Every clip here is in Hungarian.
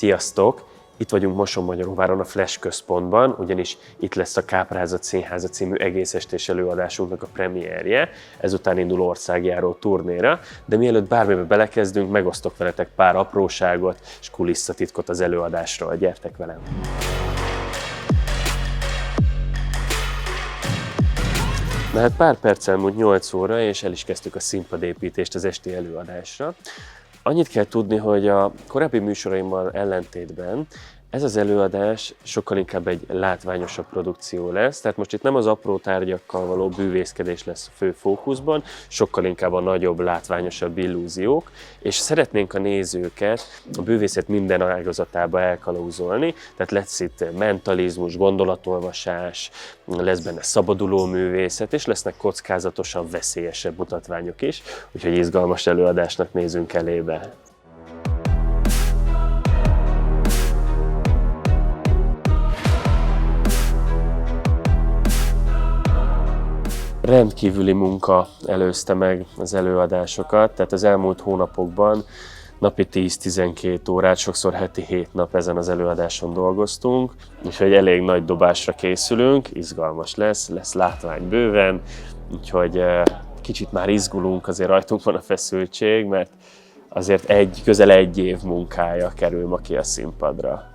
Sziasztok! Itt vagyunk Mosonmagyaróváron a Flash központban, ugyanis itt lesz a Káprázat Színháza című egész estés előadásunknak a premierje, ezután indul országjáró turnéra, de mielőtt bármibe belekezdünk, megosztok veletek pár apróságot és kulisszatitkot az előadásról. Gyertek velem! Na hát pár perccel múlt 8 óra, és el is kezdtük a színpadépítést az esti előadásra. Annyit kell tudni, hogy a korábbi műsoraimmal ellentétben ez az előadás sokkal inkább egy látványosabb produkció lesz, tehát most itt nem az apró tárgyakkal való bűvészkedés lesz a fő fókuszban, sokkal inkább a nagyobb, látványosabb illúziók, és szeretnénk a nézőket a bűvészet minden ágazatába elkalauzolni, tehát lesz itt mentalizmus, gondolatolvasás, lesz benne szabaduló művészet, és lesznek kockázatosabb, veszélyesebb mutatványok is, úgyhogy izgalmas előadásnak nézünk elébe. Rendkívüli munka előzte meg az előadásokat, tehát az elmúlt hónapokban napi 10-12 órát, sokszor heti 7 nap ezen az előadáson dolgoztunk, úgyhogy elég nagy dobásra készülünk, izgalmas lesz látvány bőven, úgyhogy kicsit már izgulunk, azért rajtunk van a feszültség, mert azért közel egy év munkája kerül ma ki a színpadra.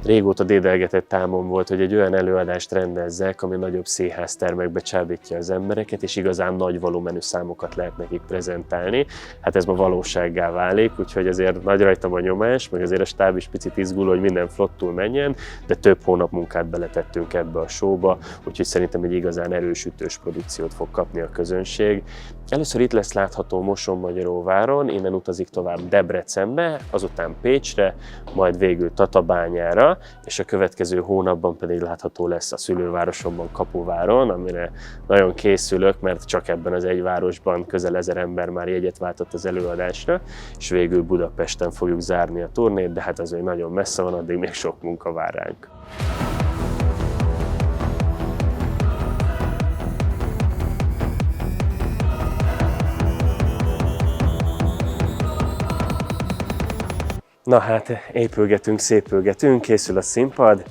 Régóta dédelgetett álmom volt, hogy egy olyan előadást rendezzek, ami nagyobb színháztermekbe csábítja az embereket, és igazán nagy volumenű számokat lehet nekik prezentálni. Hát ez ma valósággá válik, úgyhogy azért nagy rajtam a nyomás, meg azért a stáb is picit izgul, hogy minden flottul menjen, de több hónap munkát beletettünk ebbe a showba, úgyhogy szerintem egy igazán erősütős produkciót fog kapni a közönség. Először itt lesz látható Mosonmagyaróváron, innen utazik tovább Debrecenbe, azután Pécsre, majd végül Tatabányára, és a következő hónapban pedig látható lesz a szülővárosomban, Kapuváron, amire nagyon készülök, mert csak ebben az egy városban közel 1000 ember már jegyet váltott az előadásra, és végül Budapesten fogjuk zárni a turnét, de hát az még nagyon messze van, addig még sok munka vár ránk. Na hát, épülgetünk, szépülgetünk, készül a színpad.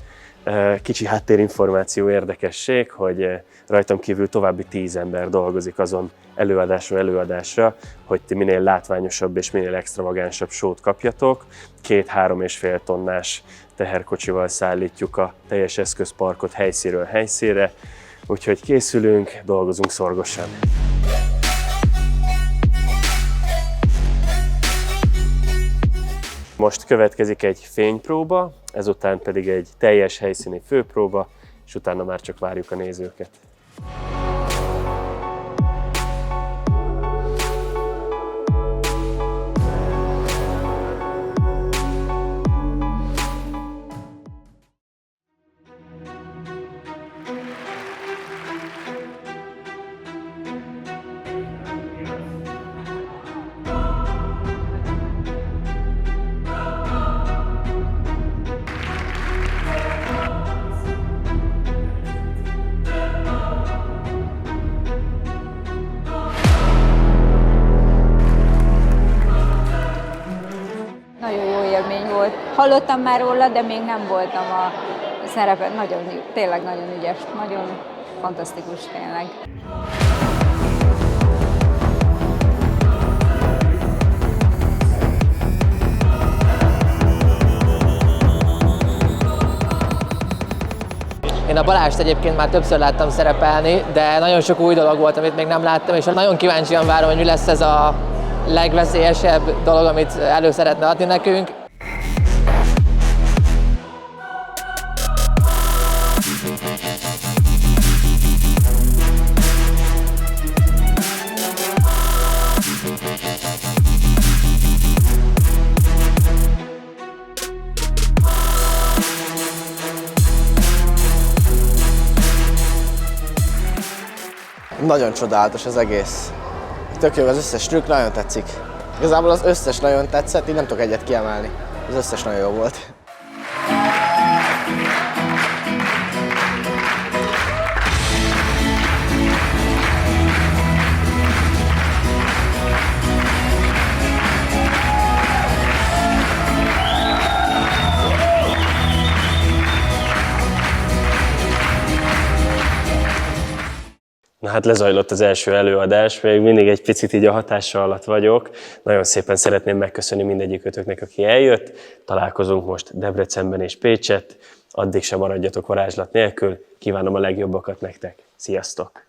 Kicsi háttérinformáció, érdekesség, hogy rajtam kívül további 10 ember dolgozik azon előadásról előadásra, hogy ti minél látványosabb és minél extravagánsabb showt kapjatok. 2-3,5 tonnás teherkocsival szállítjuk a teljes eszközparkot helyszínről helyszínre, úgyhogy készülünk, dolgozunk szorgosan. Most következik egy fénypróba, ezután pedig egy teljes helyszíni főpróba, és utána már csak várjuk a nézőket. Hallottam már róla, de még nem voltam a szerepen. Tényleg nagyon ügyes, nagyon fantasztikus tényleg. Én a Balást egyébként már többször láttam szerepelni, de nagyon sok új dolog volt, amit még nem láttam, és nagyon kíváncsian várom, hogy mi lesz ez a legveszélyesebb dolog, amit elő szeretne adni nekünk. Nagyon csodálatos az egész. Tök jó, az összes trükk nagyon tetszik. Igazából az összes nagyon tetszett, így nem tudok egyet kiemelni. Az összes nagyon jó volt. hát lezajlott az első előadás, még mindig egy picit így a hatással alatt vagyok. Nagyon szépen szeretném megköszönni mindegyikötöknek, aki eljött. Találkozunk most Debrecenben és Pécsett. Addig sem maradjatok varázslat nélkül. Kívánom a legjobbakat nektek. Sziasztok!